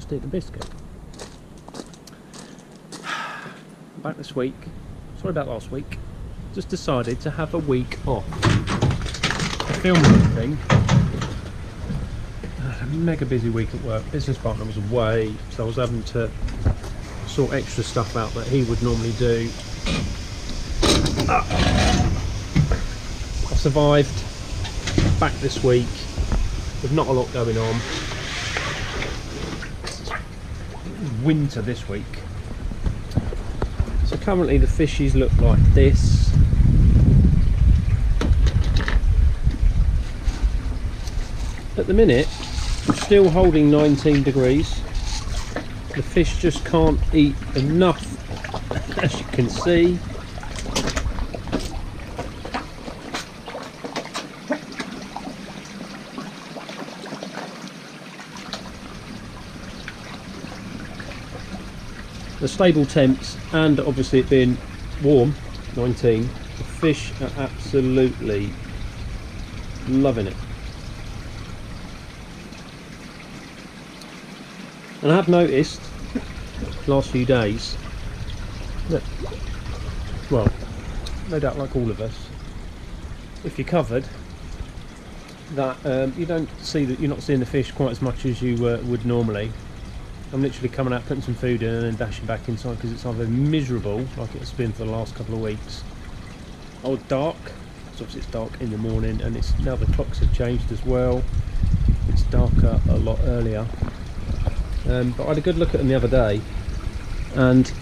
just eat the biscuit. Back this week. Sorry about last week. Just decided to have a week off. The film thing. I had a mega busy week at work. Business partner was away, so I was having to sort extra stuff out that he would normally do. I've survived. Back this week with not a lot going on. Winter this week. So currently the fishies look like this. At the minute, I'm still holding 19 degrees. The fish just can't eat enough, as you can see. The stable temps and obviously it being warm, 19, the fish are absolutely loving it. And I have noticed last few days that, well, no doubt like all of us, if you're covered, that you don't see that you're not seeing the fish quite as much as you would normally. I'm literally coming out, putting some food in and then dashing back inside because it's either miserable, like it's been for the last couple of weeks, or dark. So obviously it's dark in the morning, and it's now the clocks have changed as well. It's darker a lot earlier. But I had a good look at them the other day, and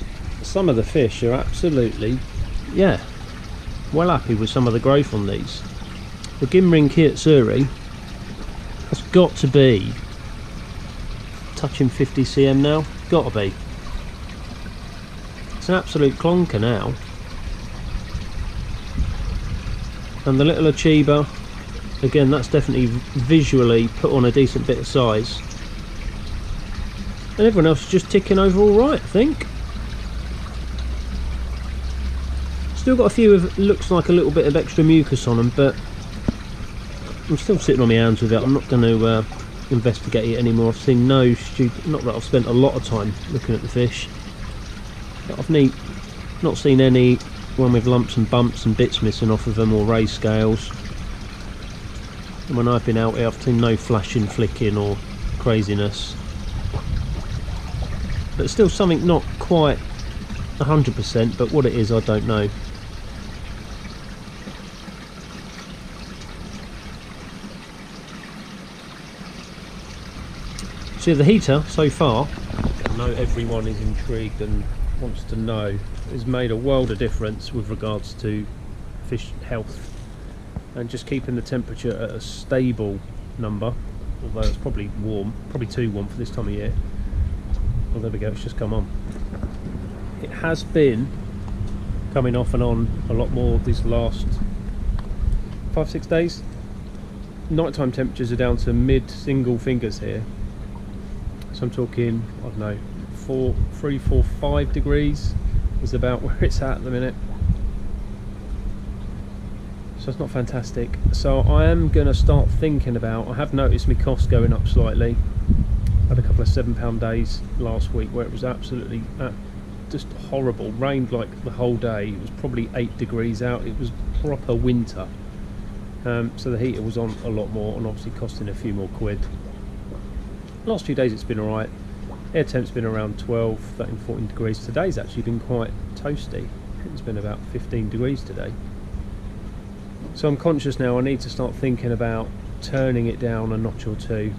some of the fish are absolutely, yeah, well happy with some of the growth on these. The Gimring Kiyottsuri has got to be touching 50 cm now, gotta be. It's an absolute clonker now. And the little Achiba, again, that's definitely visually put on a decent bit of size. And everyone else is just ticking over all right, I think. Still got a few of, looks like a little bit of extra mucus on them, but I'm still sitting on my hands with it. I'm not going to investigate it anymore. I've seen no stupid, not that I've spent a lot of time looking at the fish, but I've not seen any one with lumps and bumps and bits missing off of them or raised scales. And when I've been out here, I've seen no flashing, flicking or craziness. But still something not quite 100%, but what it is I don't know. So the heater so far, I know everyone is intrigued and wants to know, has made a world of difference with regards to fish health and just keeping the temperature at a stable number, although it's probably warm, probably too warm for this time of year. Well, there we go, it's just come on. It has been coming off and on a lot more these last 5-6 days. Nighttime temperatures are down to mid single fingers here. So I'm talking, I don't know, 3, 4, 5 degrees is about where it's at the minute. So it's not fantastic. So I am going to start thinking about, I have noticed my costs going up slightly. I had a couple of £7 days last week where it was absolutely just horrible. Rained like the whole day. It was probably 8 degrees out. It was proper winter. So the heater was on a lot more and obviously costing a few more quid. Last few days it's been alright. Air temp's been around 12, 13, 14 degrees. Today's actually been quite toasty. It's been about 15 degrees today. So I'm conscious now I need to start thinking about turning it down a notch or two.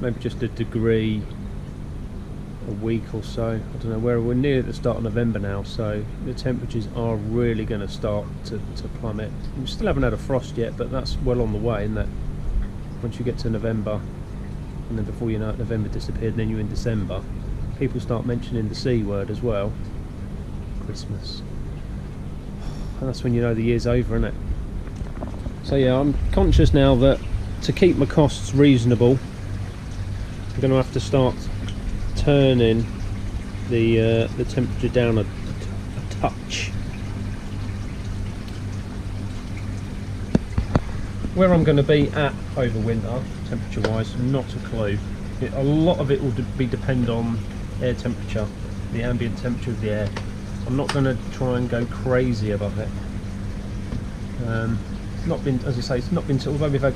Maybe just a degree a week or so. I don't know, we're near the start of November now, so the temperatures are really going to start to plummet. We still haven't had a frost yet, but that's well on the way, isn't it? Once you get to November, and then before you know it, November disappeared, and then you're in December. People start mentioning the C word as well. Christmas. And that's when you know the year's over, isn't it? So yeah, I'm conscious now that to keep my costs reasonable, I'm going to have to start turning the temperature down a touch. Where I'm going to be at over winter, temperature wise, not a clue. A lot of it will be depend on air temperature, the ambient temperature of the air. I'm not going to try and go crazy above it. It's not been, as I say, it's not been, although we've had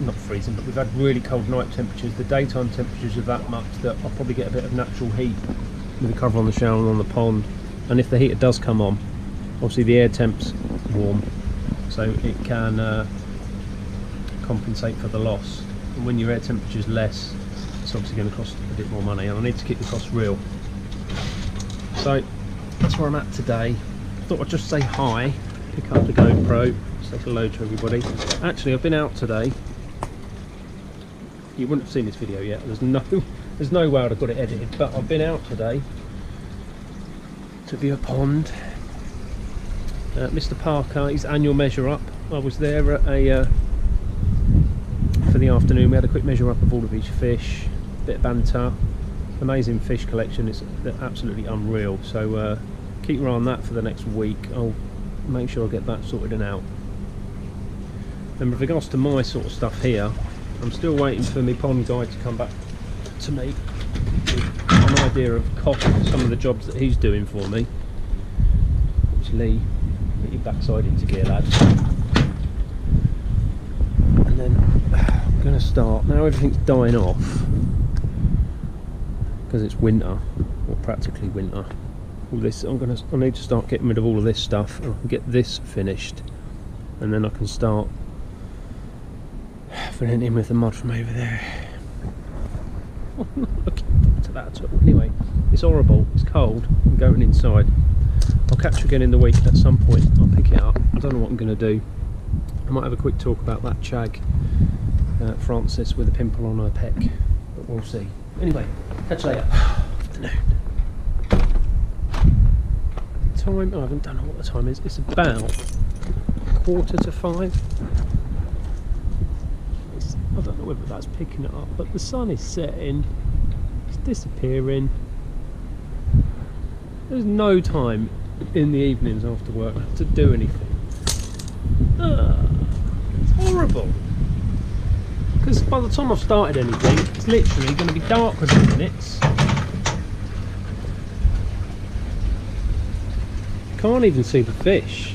not freezing, but we've had really cold night temperatures. The daytime temperatures are that much that I'll probably get a bit of natural heat with the cover on the shower and on the pond. And if the heater does come on, obviously the air temp's warm, so it can compensate for the loss. And when your air temperature is less, it's obviously going to cost a bit more money, and I need to keep the costs real. So that's where I'm at today. I thought I'd just say hi, pick up the GoPro, say hello to everybody. Actually, I've been out today. You wouldn't have seen this video yet. There's no way I'd have got it edited, but I've been out today to view a pond. Mr. Parker, his annual measure up. I was there at for the afternoon. We had a quick measure up of all of his fish, a bit of banter. Amazing fish collection. It's absolutely unreal. So keep your eye on that for the next week. I'll make sure I get that sorted and out. And with regards to my sort of stuff here, I'm still waiting for my pond guy to come back to me with an idea of cost for some of the jobs that he's doing for me. Which Lee, get your backside into gear, lad. And then I'm going to start, now everything's dying off because it's winter, or practically winter. All this, I need to start getting rid of all of this stuff, and I can get this finished, and then I can start filling in with the mud from over there. I'm not looking forward to that at all. Anyway, it's horrible, it's cold, I'm going inside. I'll catch you again in the week at some point. I'll pick it up. I don't know what I'm going to do. I might have a quick talk about that chag, Francis, with a pimple on her peck, but we'll see. Anyway, catch you later. Afternoon. Time, I haven't done what the time is. It's about 4:45. I don't know whether that's picking it up, but the sun is setting, it's disappearing. There's no time in the evenings after work to do anything. It's horrible. Because by the time I've started anything, it's literally going to be dark within minutes. Can't even see the fish.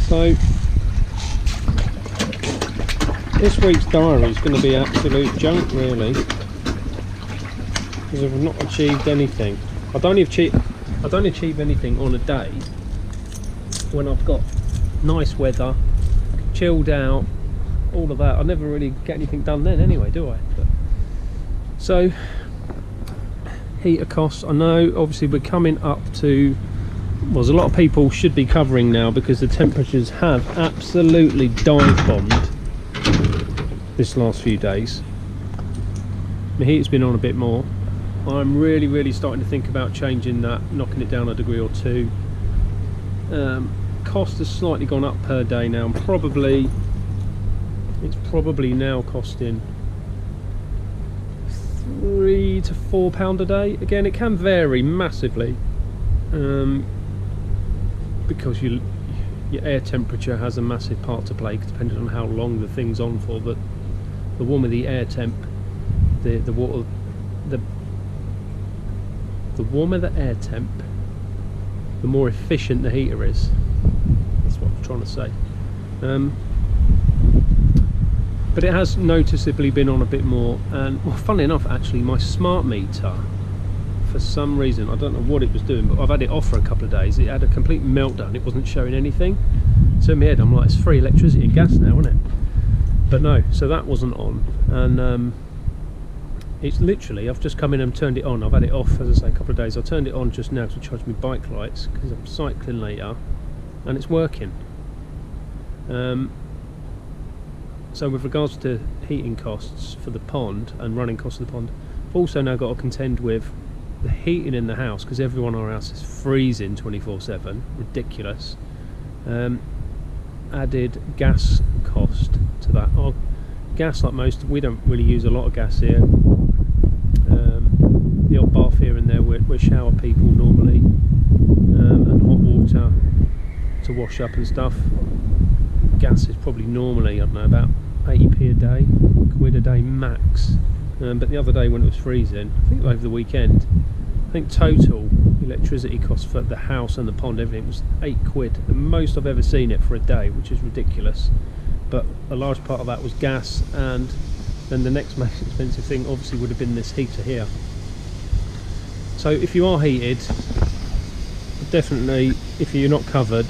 So this week's diary is going to be absolute junk, really, because I've not achieved anything. I don't achieve anything on a day when I've got nice weather, chilled out, all of that. I never really get anything done then anyway, do I? But, so heater costs, I know obviously we're coming up to, well, there's a lot of people should be covering now because the temperatures have absolutely dive bombed this last few days. The heat's been on a bit more. I'm really starting to think about changing that, knocking it down a degree or two. Cost has slightly gone up per day now, and it's probably now costing £3 to £4 a day. Again, it can vary massively because your air temperature has a massive part to play, depending on how long the thing's on for. But the warmer the air temp, the warmer the air temp, the more efficient the heater is. That's what I'm trying to say. But it has noticeably been on a bit more, and well, funnily enough, actually, my smart meter, for some reason, I don't know what it was doing, but I've had it off for a couple of days. It had a complete meltdown. It wasn't showing anything. So in my head, I'm like, it's free electricity and gas now, isn't it? But no, so that wasn't on, and it's literally, I've just come in and turned it on. I've had it off, as I say, a couple of days. I turned it on just now to charge my bike lights because I'm cycling later, and it's working. So with regards to heating costs for the pond and running costs of the pond, I've also now got to contend with the heating in the house, because everyone in our house is freezing 24/7, ridiculous. Added gas cost to that. Oh, gas, like most, we don't really use a lot of gas here. The odd bath here and there, we're shower people normally, and hot water to wash up and stuff. gas is probably normally, I don't know, about 80p a day, quid a day max. But the other day when it was freezing, I think over the weekend, I think total electricity cost for the house and the pond, everything, was 8 quid. The most I've ever seen it for a day, which is ridiculous. But a large part of that was gas, and then the next most expensive thing obviously would have been this heater here. So if you are heated, definitely, if you're not covered,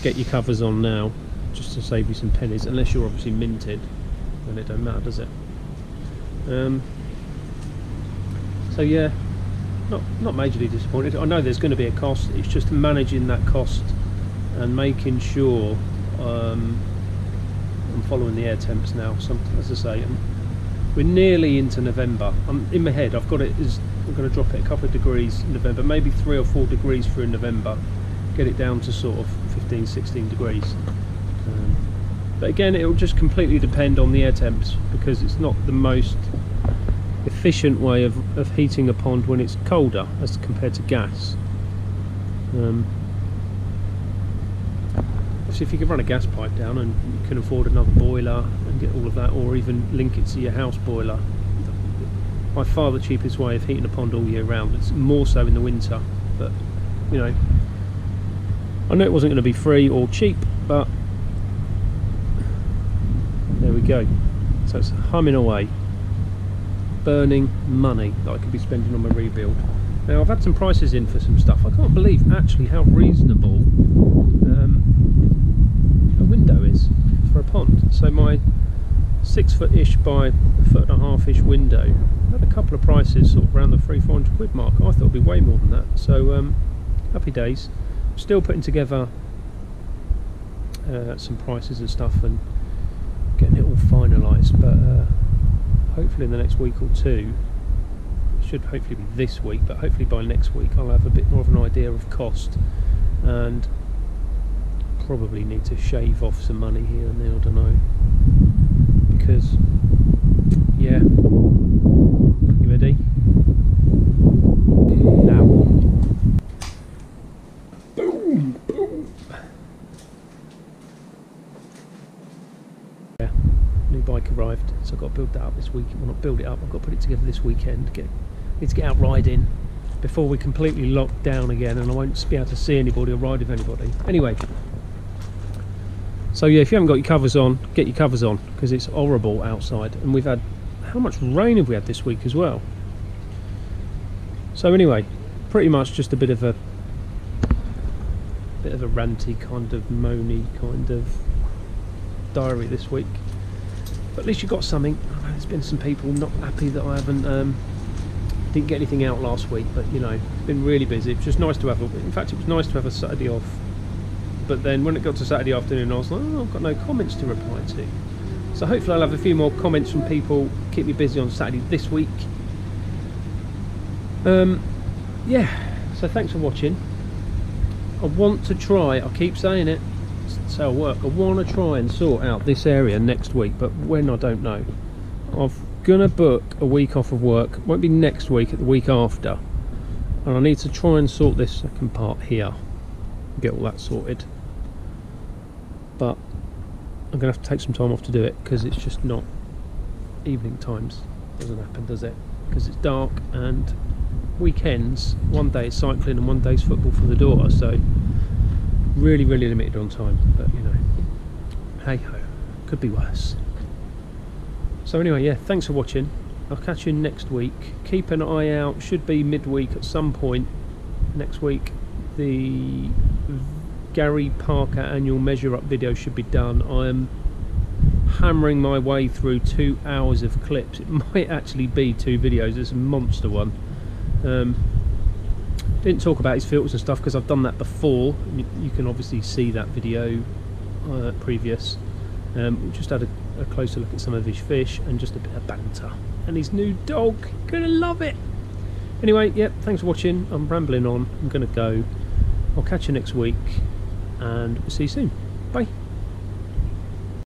get your covers on now, just to save you some pennies, unless you're obviously minted, then it don't matter, does it? So yeah, not majorly disappointed. I know there's going to be a cost, it's just managing that cost and making sure I'm following the air temps now. So, as I say, we're nearly into November. In my head I've got it as I'm going to drop it a couple of degrees in November, maybe 3 or 4 degrees through November, get it down to sort of 15-16 degrees. But again, it will just completely depend on the air temps, because it's not the most efficient way of heating a pond when it's colder as compared to gas. So if you can run a gas pipe down and you can afford another boiler and get all of that, or even link it to your house boiler, by far the cheapest way of heating a pond all year round. It's more so in the winter, but you know, I know it wasn't going to be free or cheap, but there we go. So it's humming away, burning money that I could be spending on my rebuild. Now I've had some prices in for some stuff. I can't believe actually how reasonable a window is for a pond. So my 6 foot-ish by 1.5 foot-ish window, I had a couple of prices sort of around the 300-400 quid mark. I thought it'd be way more than that. So happy days. Still putting together some prices and stuff and getting it all finalised, but hopefully in the next week or two, should hopefully be this week, but hopefully by next week I'll have a bit more of an idea of cost, and probably need to shave off some money here and there, I don't know, because yeah, you ready? Now. Boom, boom. Yeah, new bike arrived, so I've got to build that up this week. Well, not build it up, I've got to put it together this weekend. Need to get out riding before we completely lock down again, and I won't be able to see anybody or ride with anybody. Anyway, so yeah, if you haven't got your covers on, get your covers on, because it's horrible outside, and we've had, how much rain have we had this week as well? So anyway, pretty much just a bit of a ranty kind of moany kind of diary this week, but at least you got something. I know there's been some people not happy that I haven't didn't get anything out last week, but you know, it's been really busy. It's just nice to have in fact it was nice to have a Saturday off, but then when it got to Saturday afternoon I was like, oh, I've got no comments to reply to. So hopefully I'll have a few more comments from people, keep me busy on Saturday this week. Yeah, so thanks for watching. I want to try, I keep saying it, so I'll work, I want to try and sort out this area next week, but when, I don't know. I'm gonna book a week off of work, won't be next week, at the week after, and I need to try and sort this second part here, get all that sorted, but I'm gonna have to take some time off to do it, because it's just not evening times, doesn't happen, does it? Because it's dark, and weekends, one day is cycling and one day is football for the daughter, so really limited on time, but you know, hey ho, could be worse. So anyway, yeah, thanks for watching. I'll catch you next week. Keep an eye out, should be midweek at some point next week. The Gary Parker annual measure up video should be done. I am hammering my way through 2 hours of clips. It might actually be 2 videos. It's a monster one. Didn't talk about his filters and stuff because I've done that before. You can obviously see that video previous. We just had a closer look at some of his fish and just a bit of banter. And his new dog, gonna love it. Anyway, yep, thanks for watching. I'm rambling on. I'm gonna go. I'll catch you next week, and we'll see you soon. Bye.